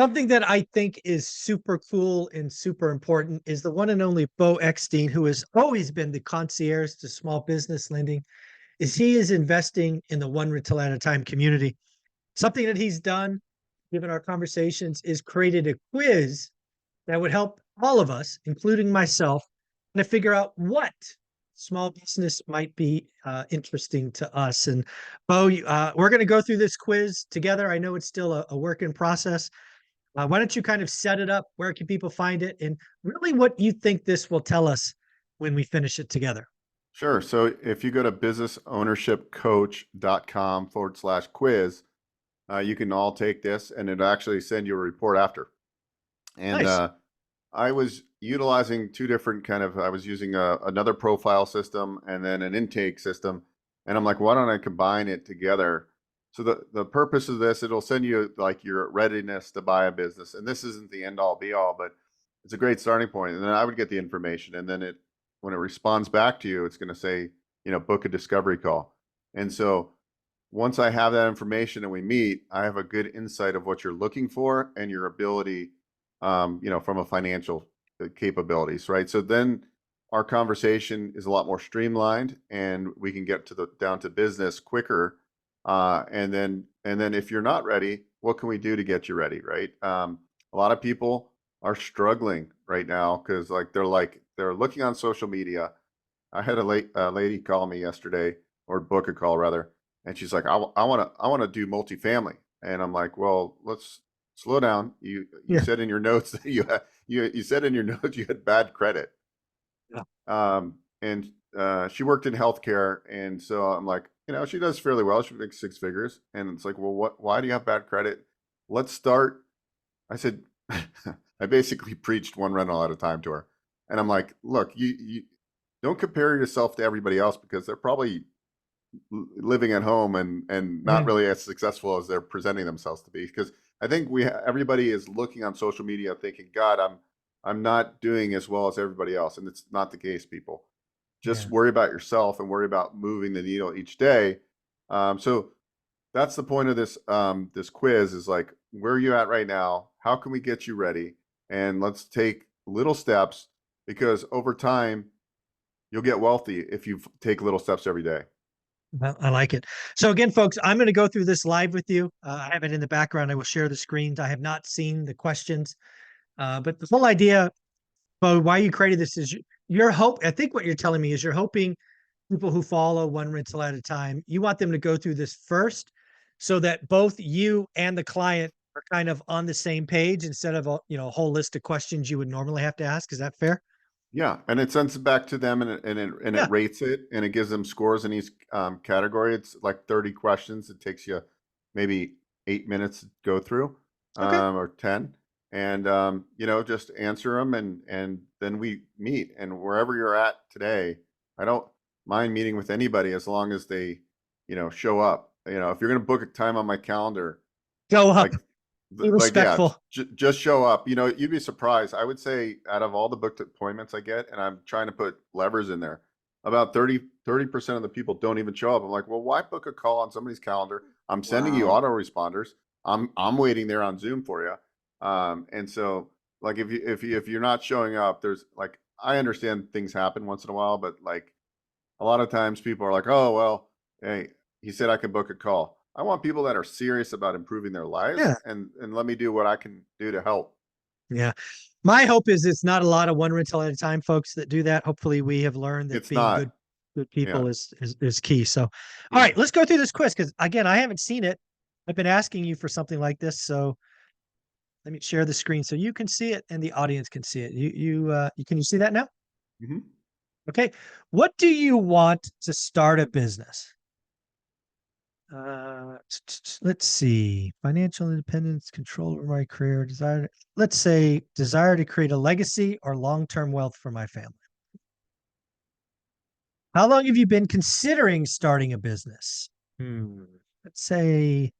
Something that I think is super cool and super important is the one and only Bo Eckstein, who has always been the concierge to small business lending, is he is investing in the one rental at a time community. Something that he's done, given our conversations, is created a quiz that would help all of us, including myself, to figure out what small business might be interesting to us. And Bo, we're going to go through this quiz together. I know it's still a work in process. Why don't you kind of set it up? Where can people find it? And really what you think this will tell us when we finish it together. Sure. So if you go to businessownershipcoach.com/quiz, you can all take this and it'll actually send you a report after. And Nice. I was utilizing two different I was using another profile system and then an intake system. And I'm like, why don't I combine it together? So the purpose of this, it'll send you like your readiness to buy a business. And this isn't the end all be all, but it's a great starting point. And then I would get the information and then when it responds back to you, it's going to say, book a discovery call. And so once I have that information and we meet, I have a good insight of what you're looking for and your ability, from a financial capabilities, right? So then our conversation is a lot more streamlined and we can get down to business quicker. And then if you're not ready, what can we do to get you ready, right? A lot of people are struggling right now because they're looking on social media. I had a lady call me yesterday, or book a call rather, and she's like, I want to do multifamily, and I'm like, well, let's slow down. You Yeah. said in your notes that you said in your notes you had bad credit. Yeah. And she worked in healthcare, and so I'm like, she does fairly well. She makes six figures, and it's like, well, why do you have bad credit? Let's start. I said, I basically preached one rental at a time to her, and I'm like, look, you don't compare yourself to everybody else because they're probably living at home and not Right. really as successful as they're presenting themselves to be. Because I think everybody is looking on social media thinking, God, I'm not doing as well as everybody else, and it's not the case, people. Just Yeah. worry about yourself and worry about moving the needle each day. So that's the point of this quiz is like, where are you at right now? How can we get you ready? And let's take little steps, because over time you'll get wealthy if you take little steps every day. Well, I like it. So again, folks, I'm going to go through this live with you. I have it in the background. I will share the screens. I have not seen the questions, but the whole idea, Bo, why you created this is your hope. I think what you're telling me is you're hoping people who follow one rental at a time, you want them to go through this first so that both you and the client are kind of on the same page instead of a whole list of questions you would normally have to ask. Is that fair? Yeah, and it sends it back to them, and it Yeah. rates it, and it gives them scores in each category. It's like 30 questions. It takes you maybe 8 minutes to go through, Okay. or 10, and just answer them, and then we meet. And wherever you're at today, I don't mind meeting with anybody as long as they, show up. If you're going to book a time on my calendar, Go up. like Be yeah, respectful. just show up. You'd be surprised. I would say out of all the booked appointments I get, and I'm trying to put levers in there, about 30% of the people don't even show up. I'm like, well, why book a call on somebody's calendar? I'm sending you Wow. autoresponders. I'm waiting there on Zoom for you. And so like if you're not showing up, there's like, I understand things happen once in a while, but like a lot of times people are like, oh well, hey, he said I can book a call. I want people that are serious about improving their lives, Yeah. and let me do what I can do to help. Yeah. My hope is it's not a lot of one rental at a time folks that do that. Hopefully we have learned that It's being good not. Yeah. people is key. So, all Yeah. right, let's go through this quiz because again, I haven't seen it. I've been asking you for something like this, so let me share the screen so you can see it and the audience can see it. You can you see that now? Hmm. Okay. What do you want to start a business? Let's see. Financial independence, control over my career, desire. Let's say desire to create a legacy or long-term wealth for my family. How long have you been considering starting a business? Let's say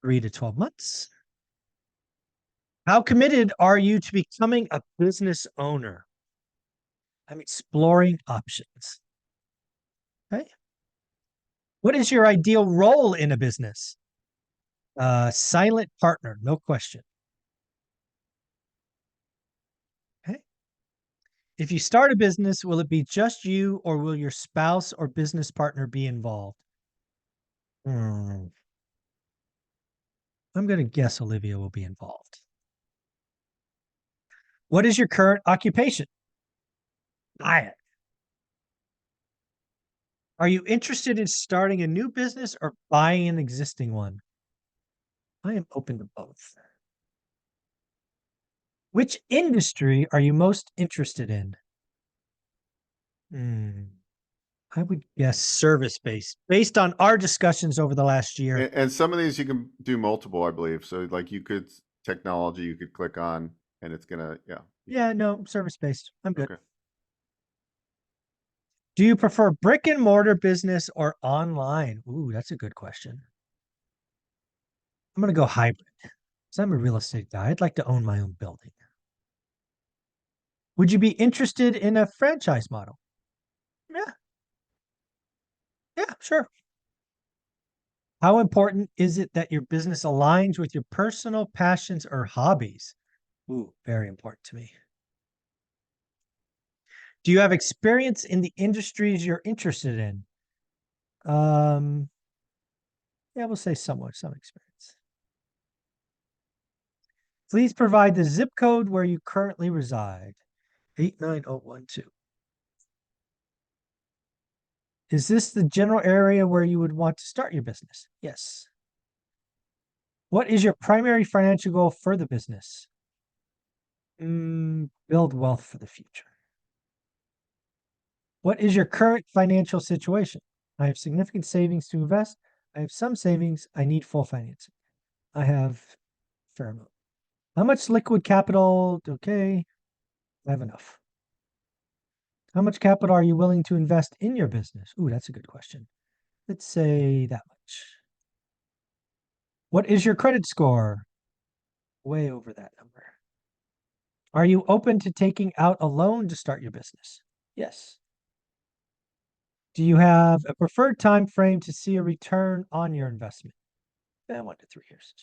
3 to 12 months. How committed are you to becoming a business owner? I'm exploring options. Okay. What is your ideal role in a business? Silent partner, no question. If you start a business, will it be just you or will your spouse or business partner be involved? Hmm. I'm going to guess Olivia will be involved. What is your current occupation? Diet. Are you interested in starting a new business or buying an existing one? I am open to both. Which industry are you most interested in? I would guess service-based, based on our discussions over the last year. And some of these you can do multiple, I believe. So like you could technology, you could click on, and it's gonna Yeah, no, service-based. I'm good. Okay. Do you prefer brick and mortar business or online? Ooh, that's a good question. I'm going to go hybrid because I'm a real estate guy. I'd like to own my own building. Would you be interested in a franchise model? Yeah. Yeah, sure. How important is it that your business aligns with your personal passions or hobbies? Ooh, very important to me. Do you have experience in the industries you're interested in? Yeah, we'll say somewhat, some experience. Please provide the zip code where you currently reside. 89012. Is this the general area where you would want to start your business? Yes. What is your primary financial goal for the business? Build wealth for the future. What is your current financial situation? I have significant savings to invest. I have some savings. I need full financing. I have fair amount. How much liquid capital? Okay. I have enough. How much capital are you willing to invest in your business? Ooh, that's a good question. Let's say that much. What is your credit score? Way over that number. Are you open to taking out a loan to start your business? Yes. Do you have a preferred time frame to see a return on your investment? 1 to 3 years.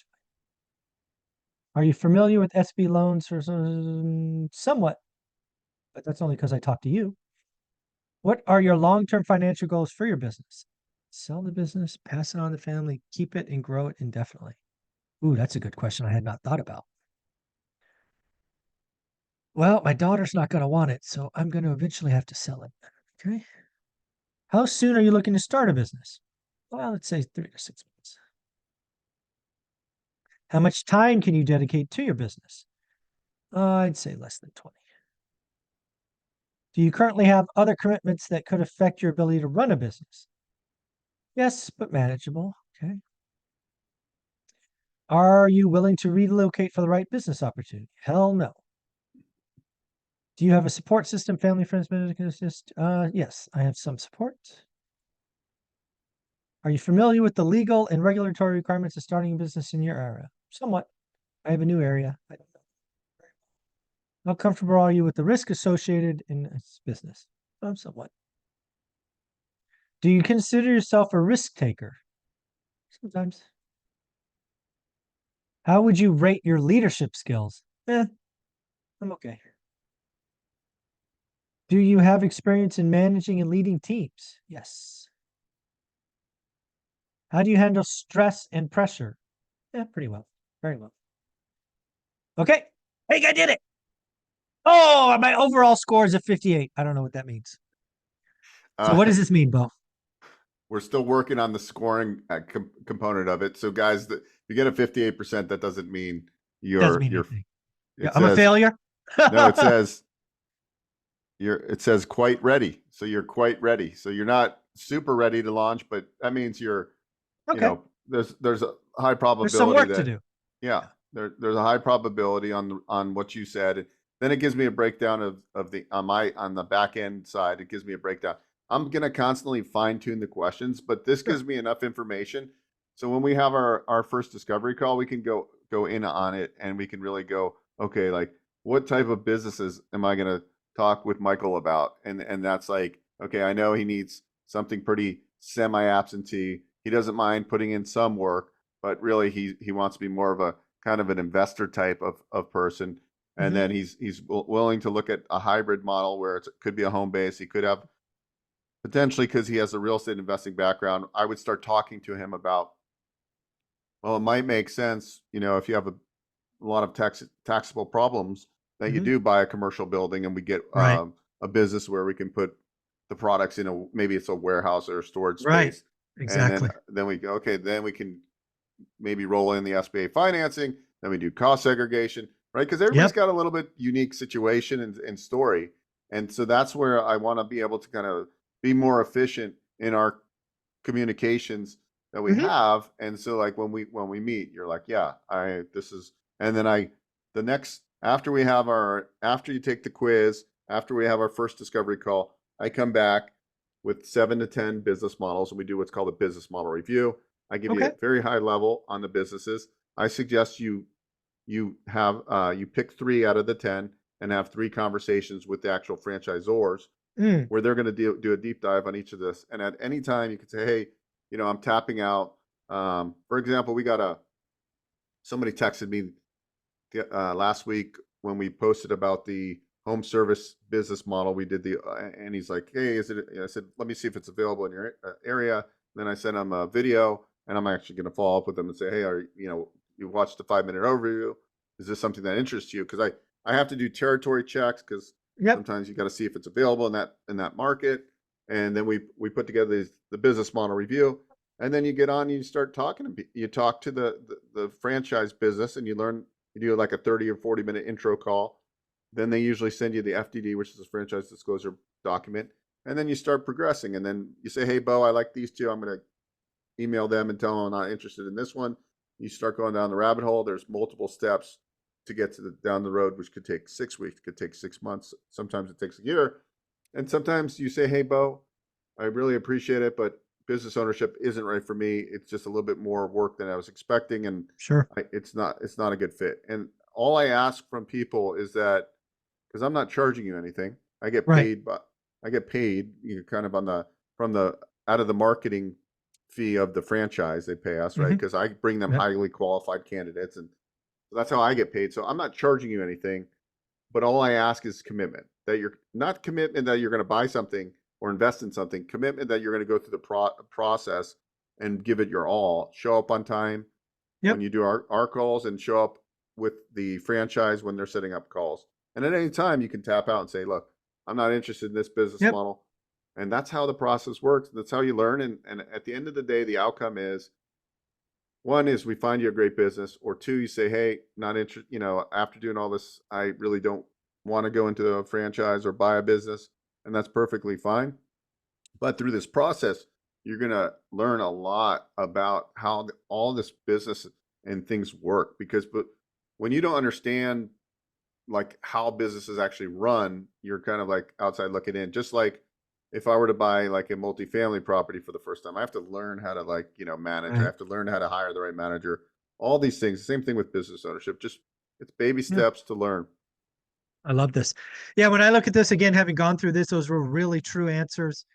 Are you familiar with SB loans? Somewhat, but that's only because I talked to you. What are your long-term financial goals for your business? Sell the business, pass it on to family, keep it and grow it indefinitely. Ooh, that's a good question I had not thought about. Well, my daughter's not going to want it, so I'm going to eventually have to sell it. Okay. How soon are you looking to start a business? Well, let's say 3 to 6 months. How much time can you dedicate to your business? I'd say less than 20. Do you currently have other commitments that could affect your ability to run a business? Yes, but manageable. Okay. Are you willing to relocate for the right business opportunity? Hell no. Do you have a support system, family, friends, medical assist? Yes, I have some support. Are you familiar with the legal and regulatory requirements of starting a business in your area? Somewhat. I have a new area. I don't know. How comfortable are you with the risk associated in this business? Somewhat. Do you consider yourself a risk taker? Sometimes. How would you rate your leadership skills? I'm okay. Do you have experience in managing and leading teams? Yes. How do you handle stress and pressure? Yeah, pretty well. Very well. Okay. Hey, I did it. Oh, my overall score is a 58. I don't know what that means. So what does this mean, Bo? We're still working on the scoring component of it. So guys, if you get a 58%, that doesn't mean Doesn't mean you're anything. Yeah, I'm a failure. No, it says quite ready. So you're quite ready. So you're not super ready to launch, but that means you're, okay. There's a high probability There's some work to do. Yeah, there's a high probability on what you said. Then it gives me a breakdown of the on the back end side. It gives me a breakdown. I'm gonna constantly fine tune the questions, but this gives me enough information. So when we have our first discovery call, we can go in on it and we can really go, okay, like what type of businesses am I gonna talk with Michael about? And that's like, okay, I know he needs something pretty semi-absentee. He doesn't mind putting in some work, but really he wants to be more of a kind of an investor type of person. And Hmm. then he's willing to look at a hybrid model where it could be a home base. He could have potentially, because he has a real estate investing background. I would start talking to him about, well, it might make sense, if you have a lot of taxable problems, that you Hmm. do buy a commercial building, and we get Right. a business where we can put the products in maybe it's a warehouse or a storage Right. space. And Exactly. then we go, okay, then we can maybe roll in the SBA financing. Then we do cost segregation, right? Because everybody's Yep. got a little bit unique situation and story. And so that's where I want to be able to kind of be more efficient in our communications that we Hmm. have. And so like when we meet, you're like, yeah, this is, and then the next, after you take the quiz, after we have our first discovery call, I come back with 7 to 10 business models, and we do what's called a business model review. I give you a Okay. very high level on the businesses. I suggest you pick 3 out of the 10 and have 3 conversations with the actual franchisors Mm. where they're going to do a deep dive on each of this. And at any time, you can say, hey, I'm tapping out. For example, somebody texted me last week when we posted about the home service business model. We did and he's like, hey, is it? I said, let me see if it's available in your area. Then I sent him a video, and I'm actually going to follow up with them and say, hey, you watched the 5-minute overview? Is this something that interests you? Because I have to do territory checks, because Yep. sometimes you got to see if it's available in that market. And then we put together the business model review, and then you get on and you start talking to you talk to the franchise business, and you do like a 30 or 40-minute intro call. Then they usually send you the FDD, which is a franchise disclosure document. And then you start progressing. And then you say, hey, Bo, I like these two. I'm going to email them and tell them I'm not interested in this one. You start going down the rabbit hole. There's multiple steps to get down the road, which could take 6 weeks, could take 6 months. Sometimes it takes a year. And sometimes you say, hey, Bo, I really appreciate it, but business ownership isn't right for me. It's just a little bit more work than I was expecting, and Sure. it's not a good fit. And all I ask from people is that, because I'm not charging you anything, I get Right. paid, but I get paid, kind of from the out of the marketing fee of the franchise. They pay us, right? Hmm. Because I bring them Yep. highly qualified candidates, and so that's how I get paid. So I'm not charging you anything, but all I ask is commitment, that you're not commitment that you're going to buy something or invest in something, commitment that you're going to go through the process and give it your all. Show up on time when Yep. you do our calls, and show up with the franchise when they're setting up calls. And at any time, you can tap out and say, look, I'm not interested in this business Yep. model. And that's how the process works. That's how you learn. And at the end of the day, the outcome is, one is we find you a great business, or two, you say, hey, not interested, after doing all this, I really don't want to go into a franchise or buy a business. And that's perfectly fine. But through this process, you're going to learn a lot about how all this business and things work. But when you don't understand like how businesses actually run, you're kind of like outside looking in. Just like if I were to buy like a multifamily property for the first time, I have to learn how to manage. I Right. have to learn how to hire the right manager. All these things. Same thing with business ownership. Just it's baby Yeah. steps to learn. I love this. Yeah. When I look at this again, having gone through this, those were really true answers.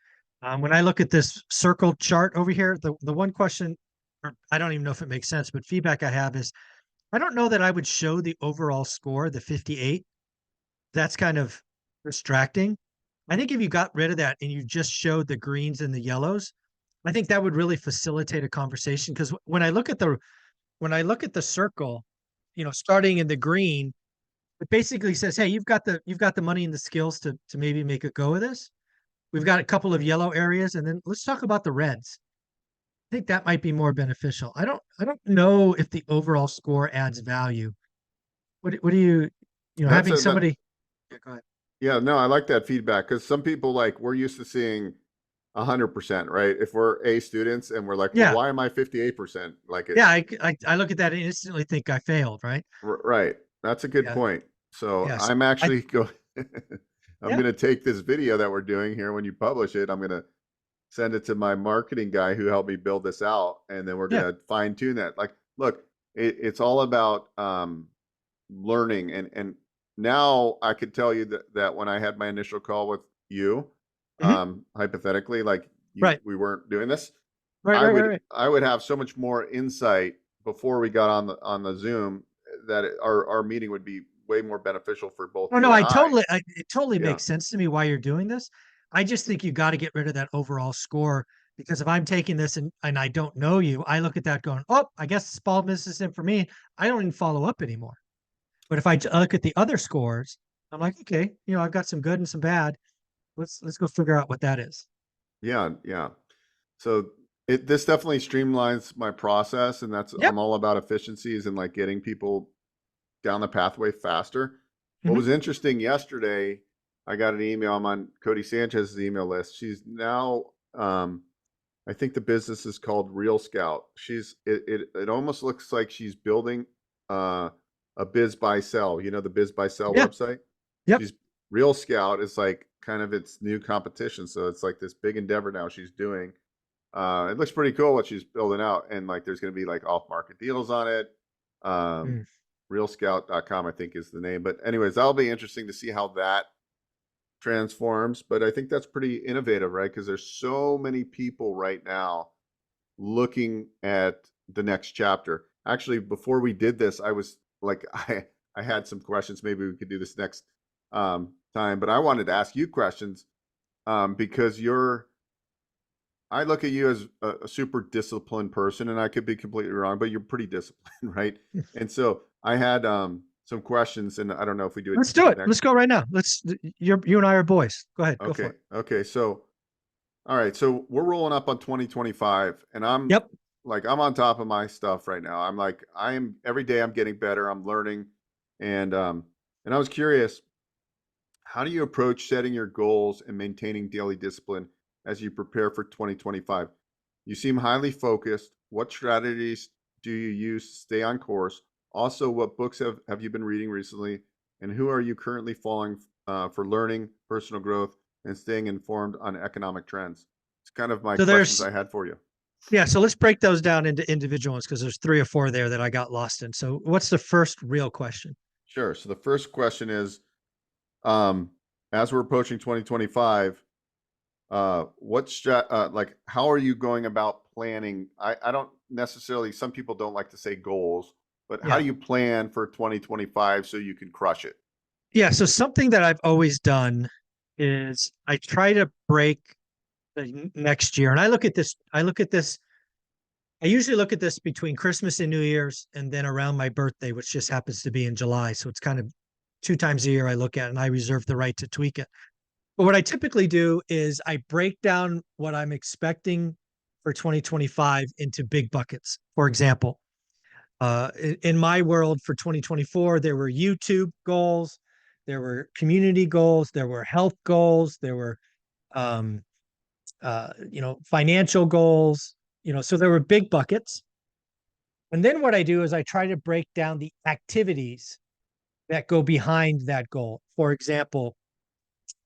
When I look at this circle chart over here, the one question, or I don't even know if it makes sense, but feedback I have is I don't know that I would show the overall score, the 58. That's kind of distracting. I think if you got rid of that and you just showed the greens and the yellows, I think that would really facilitate a conversation. Because when I look at the circle, starting in the green, it basically says, "Hey, you've got the money and the skills to maybe make a go of this. We've got a couple of yellow areas, and then let's talk about the reds." I think that might be more beneficial. I don't know if the overall score adds value. What do That's having a that somebody. Yeah, go ahead. Yeah, no, I like that feedback, because some people, like, we're used to seeing 100%, right? If we're A students and we're like, well, Yeah. why am I 58%? Like Yeah, I look at that and instantly think I failed, right? right. That's a good Yeah. point. So Yes. I'm I actually going, I'm Yeah. going to take this video that we're doing here. When you publish it, I'm going to send it to my marketing guy who helped me build this out. And then we're going Yeah. to fine tune that. Like, look, it's all about, learning. And now I could tell you that when I had my initial call with you, Mhm. hypothetically, like Right. we weren't doing this, Right, I right, right, would right. I would have so much more insight before we got on the Zoom, that our meeting would be way more beneficial for both Oh no, you and I. it totally Yeah. makes sense to me why you're doing this. I just think you got to get rid of that overall score because if I'm taking this and I don't know you, I look at that going, oh, I guess small business isn't for me. I don't even follow up anymore. But if I look at the other scores, I'm like, okay, I've got some good and some bad. Let's go figure out what that is. Yeah. Yeah. So this definitely streamlines my process, and Yep. I'm all about efficiencies and like getting people down the pathway faster. What Hmm. was interesting yesterday, I got an email. I'm on Cody Sanchez's email list. She's now, I think the business is called Real Scout. It almost looks like she's building a biz buy sell. You know the biz buy sell Yeah. website. Yep. She's Real Scout is like kind of its new competition. So it's like this big endeavor now she's doing. It looks pretty cool what she's building out, and like there's going to be like off market deals on it. Um, Mm. realscout.com I think is the name. But anyways, that'll be interesting to see how that transforms. But I think that's pretty innovative, right? Because there's so many people right now looking at the next chapter. Actually, before we did this, I was like, I had some questions. Maybe we could do this next time, but I wanted to ask you questions because I look at you as a super disciplined person, and I could be completely wrong, but you're pretty disciplined, right? And so I had some questions, and I don't know if we do it Let's do it. next. Let's go right now. You and I are boys. Go ahead. Go for Okay, it. okay. So all right, so we're rolling up on 2025, and Yep. I'm on top of my stuff right now. I'm every day I'm getting better. I'm learning, and I was curious, how do you approach setting your goals and maintaining daily discipline as you prepare for 2025? You seem highly focused. What strategies do you use to stay on course? Also, what books have you been reading recently? And who are you currently following for learning, personal growth, and staying informed on economic trends? It's kind of my So questions there's I had for you. Yeah, so let's break those down into individual ones because there's three or four there that I got lost in. So what's the first real question? Sure. So the first question is, um, as we're approaching 2025, like how are you going about planning? I don't necessarily, some people don't like to say goals, but how Yeah. do you plan for 2025 so you can crush it? Yeah, so something that I've always done is I try to break the next year. And I usually look at this between Christmas and New Year's and then around my birthday, which just happens to be in July. So it's kind of two times a year I look at, and I reserve the right to tweak it. But what I typically do is I break down what I'm expecting for 2025 into big buckets. For example, in my world for 2024, there were YouTube goals, there were community goals, there were health goals, there were um, financial goals. So there were big buckets. And then what I do is I try to break down the activities that go behind that goal. For example,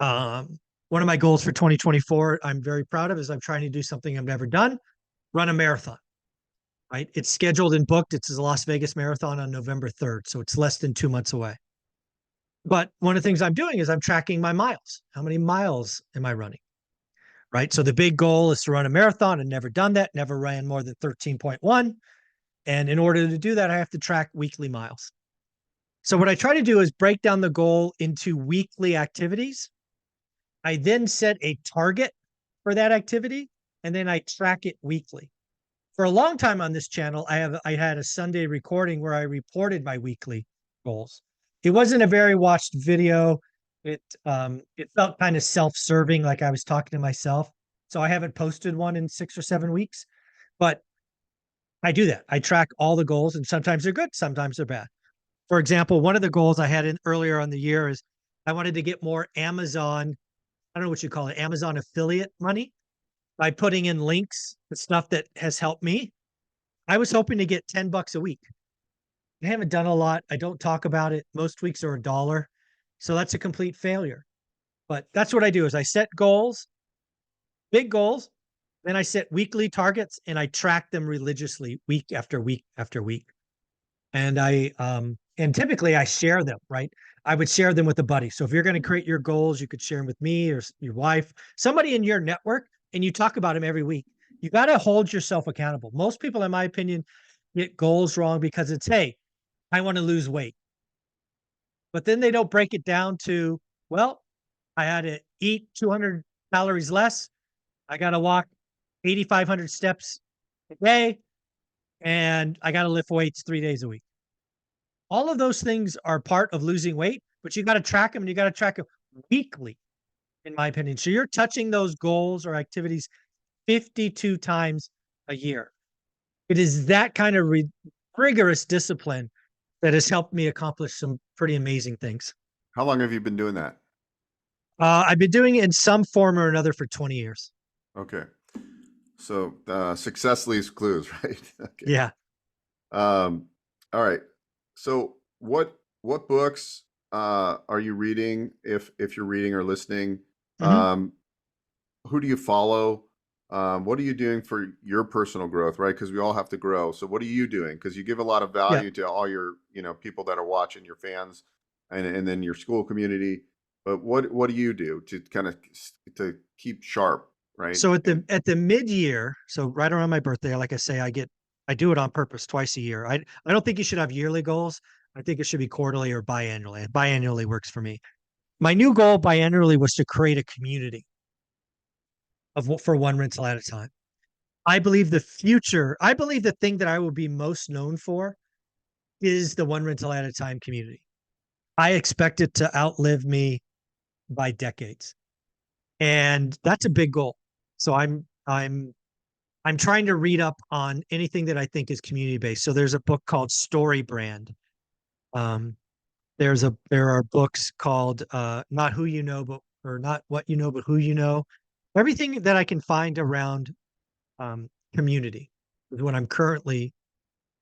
um, one of my goals for 2024, I'm very proud of, is I'm trying to do something I've never done: run a marathon. Right? It's scheduled and booked. It's the Las Vegas Marathon on November 3rd. So it's less than 2 months away. But one of the things I'm doing is I'm tracking my miles. How many miles am I running? Right. So the big goal is to run a marathon. I've never done that, never ran more than 13.1. And in order to do that, I have to track weekly miles. So what I try to do is break down the goal into weekly activities. I then set a target for that activity, and then I track it weekly. For a long time on this channel, I had a Sunday recording where I reported my weekly goals. It wasn't a very watched video. It felt kind of self-serving, like I was talking to myself. So I haven't posted one in 6 or 7 weeks, but I do that. I track all the goals, and sometimes they're good, sometimes they're bad. For example, one of the goals I had in earlier on the year is I wanted to get more Amazon, I don't know what you call it, Amazon affiliate money by putting in links to stuff that has helped me. I was hoping to get $10 a week. I haven't done a lot. I don't talk about it. Most weeks are $1. So that's a complete failure. But that's what I do is I set goals, big goals, then I set weekly targets and I track them religiously week after week after week. And typically I share them, right? I would share them with a buddy. So if you're going to create your goals, you could share them with me or your wife, somebody in your network, and you talk about them every week. You got to hold yourself accountable. Most people, in my opinion, get goals wrong because it's, hey, I want to lose weight. but then they don't break it down to, well, I had to eat 200 calories less. I got to walk 8,500 steps a day, and I got to lift weights 3 days a week. All of those things are part of losing weight, but you got to track them and you got to track them weekly, in my opinion. So you're touching those goals or activities 52 times a year. It is that kind of rigorous discipline that has helped me accomplish some pretty amazing things. How long have you been doing that? I've been doing it in some form or another for 20 years. Okay. So success leaves clues, right? Okay. Yeah. All right. So what books are you reading if you're reading or listening? Mhm. Who do you follow? What are you doing for your personal growth, right? Because we all have to grow. So what are you doing? Because you give a lot of Yeah. value to all your, people that are watching, your fans, and then your school community. But what do you do to kind of to keep sharp, right? So at And the mid-year, so right around my birthday, like I say, I do it on purpose twice a year. I don't think you should have yearly goals. I think it should be quarterly or biannually. Biannually works for me. My new goal biannually was to create a community for one rental at a time. I believe the thing that I will be most known for is the one rental at a time community. I expect it to outlive me by decades. And that's a big goal. So I'm trying to read up on anything that I think is community based. So there's a book called Story Brand. Um, there are books called Not Who You Know, but or Not What You Know, but Who You Know. Everything that I can find around community is what I'm currently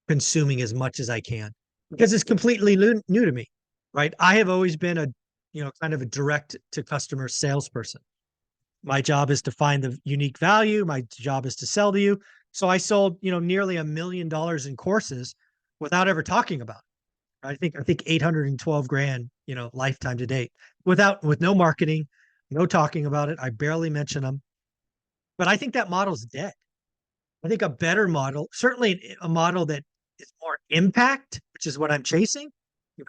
consuming as much as I can because it's completely new to me, right? I have always been a kind of a direct to customer salesperson. My job is to find the unique value. My job is to sell to you. So I sold, nearly $1 million in courses without ever talking about it. I think 812 grand, lifetime to date with no marketing, no talking about it. I barely mention them, but I think that model's dead. I think a better model, certainly a model that is more impact, which is what I'm chasing,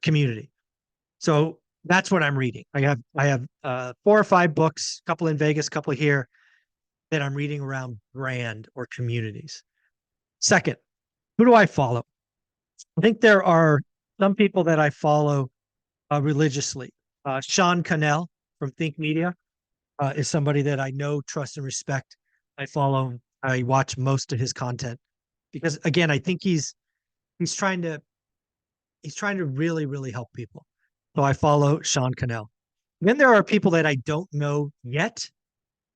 community. So that's what I'm reading. I have 4 or 5 books, a couple in Vegas, a couple here that I'm reading around brand or communities. Second, who do I follow? I think there are some people that I follow religiously. Sean Cannell from Think Media is somebody that I know, trust, and respect. I follow him. I watch most of his content because, again, I think he's trying to really really help people. So I follow Sean Cannell. Then there are people that I don't know yet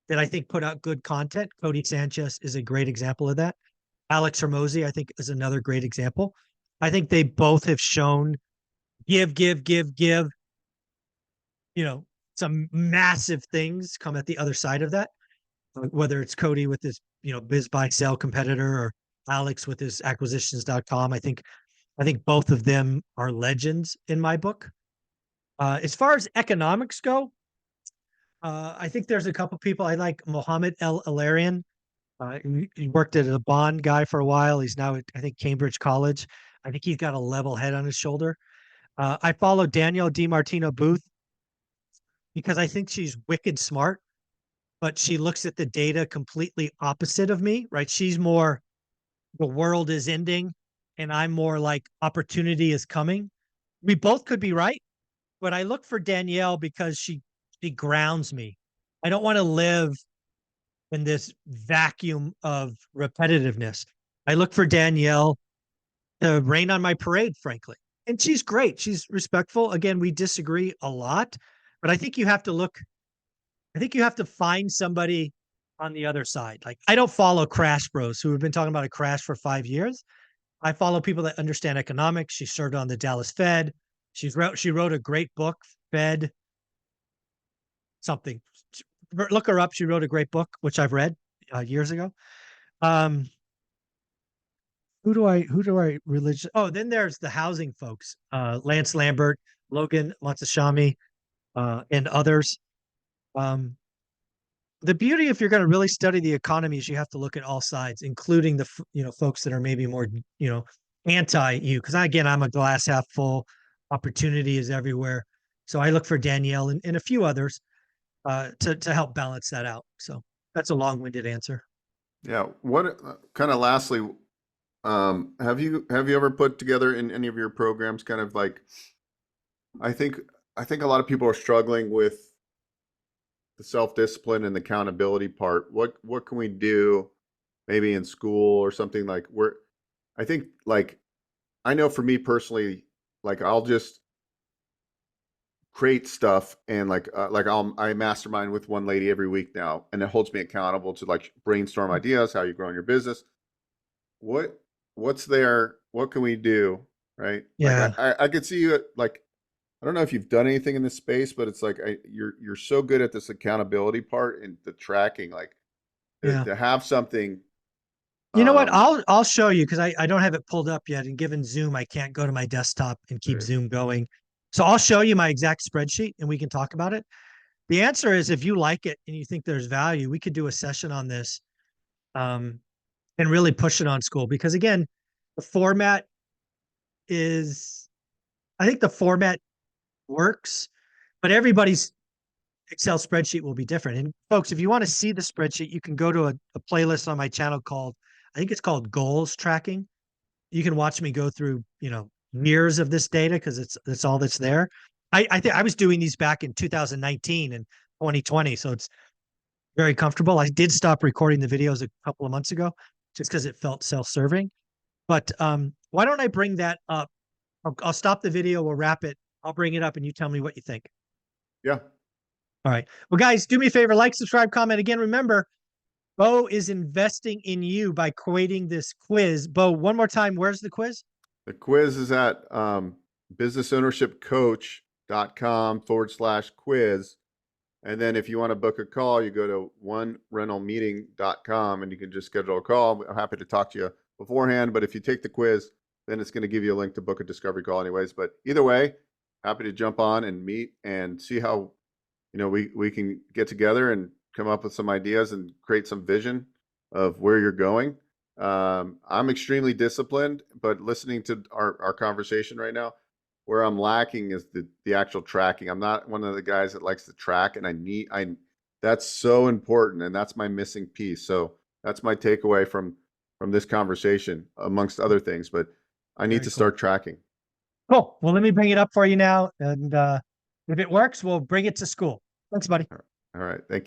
that I think put out good content. Cody Sanchez is a great example of that. Alex Hermosi, I think, is another great example. I think they both have shown give, some massive things come at the other side of that. Whether it's Cody with his, biz buy sell competitor or Alex with his acquisitions.com. I think both of them are legends in my book. As far as economics go, I think there's a couple people I like. Mohammed El Alarian. He worked at a bond guy for a while. He's now at, I think, Cambridge College. I think he's got a level head on his shoulder. I follow Danielle DiMartino Booth because I think she's wicked smart, but she looks at the data completely opposite of me, right? She's more the world is ending, and I'm more like opportunity is coming. We both could be right, but I look for Danielle because she grounds me. I don't want to live in this vacuum of repetitiveness. I look for Danielle to rain on my parade, frankly. And she's great. She's respectful. Again, we disagree a lot, but I think you have to find somebody on the other side. Like I don't follow crash bros who have been talking about a crash for 5 years. I follow people that understand economics. She served on the Dallas Fed. She wrote a great book, Fed something. Look her up. She wrote a great book, which I've read years ago. Um, who do I religious? Oh, then there's the housing folks, Lance Lambert, Logan Montashami, and others. Um, the beauty, if you're going to really study the economy, is you have to look at all sides, including the folks that are maybe more anti you. Because again, I'm a glass half full. Opportunity is everywhere. So I look for Danielle and a few others to help balance that out. So that's a long-winded answer. Yeah. What kind of lastly, have you ever put together in any of your programs kind of like, I think I think a lot of people are struggling with the self-discipline and the accountability part. What can we do maybe in school or something like where I think like I know for me personally, like I'll just create stuff and like I mastermind with one lady every week now, and it holds me accountable to like brainstorm ideas, how you grow in your business. What what's there? What can we do? Right? Like Yeah. I could see you at, like I don't know if you've done anything in this space, but it's like you're so good at this accountability part and the tracking, like Yeah. to have something. You know what? Um, I'll show you because I don't have it pulled up yet. And given Zoom, I can't go to my desktop and keep right. Zoom going. So I'll show you my exact spreadsheet and we can talk about it. The answer is if you like it and you think there's value, we could do a session on this um, and really push it on school. Because again, the format is, I think the format works, but everybody's Excel spreadsheet will be different. And folks, if you want to see the spreadsheet, you can go to a playlist on my channel called, I think it's called Goals Tracking. You can watch me go through, years of this data because it's all that's there. I think I was doing these back in 2019 and 2020, so it's very comfortable. I did stop recording the videos a couple of months ago just because it felt self-serving. But why don't I bring that up? I'll stop the video. We'll wrap it. I'll bring it up and you tell me what you think. Yeah. All right. Well, guys, do me a favor, like, subscribe, comment. Again, remember, Bo is investing in you by creating this quiz. Bo, one more time, where's the quiz? The quiz is at businessownershipcoach.com/quiz. And then if you want to book a call, you go to onerentalmeeting.com and you can just schedule a call. I'm happy to talk to you beforehand. But if you take the quiz, then it's going to give you a link to book a discovery call anyways. But either way, happy to jump on and meet and see how, we can get together and come up with some ideas and create some vision of where you're going. I'm extremely disciplined, but listening to our conversation right now, where I'm lacking is the actual tracking. I'm not one of the guys that likes to track, and that's so important, and that's my missing piece. So that's my takeaway from this conversation, amongst other things. But I need Very to cool. start tracking. Cool. Well, let me bring it up for you now. And if it works, we'll bring it to school. Thanks, buddy. All right. Thank you.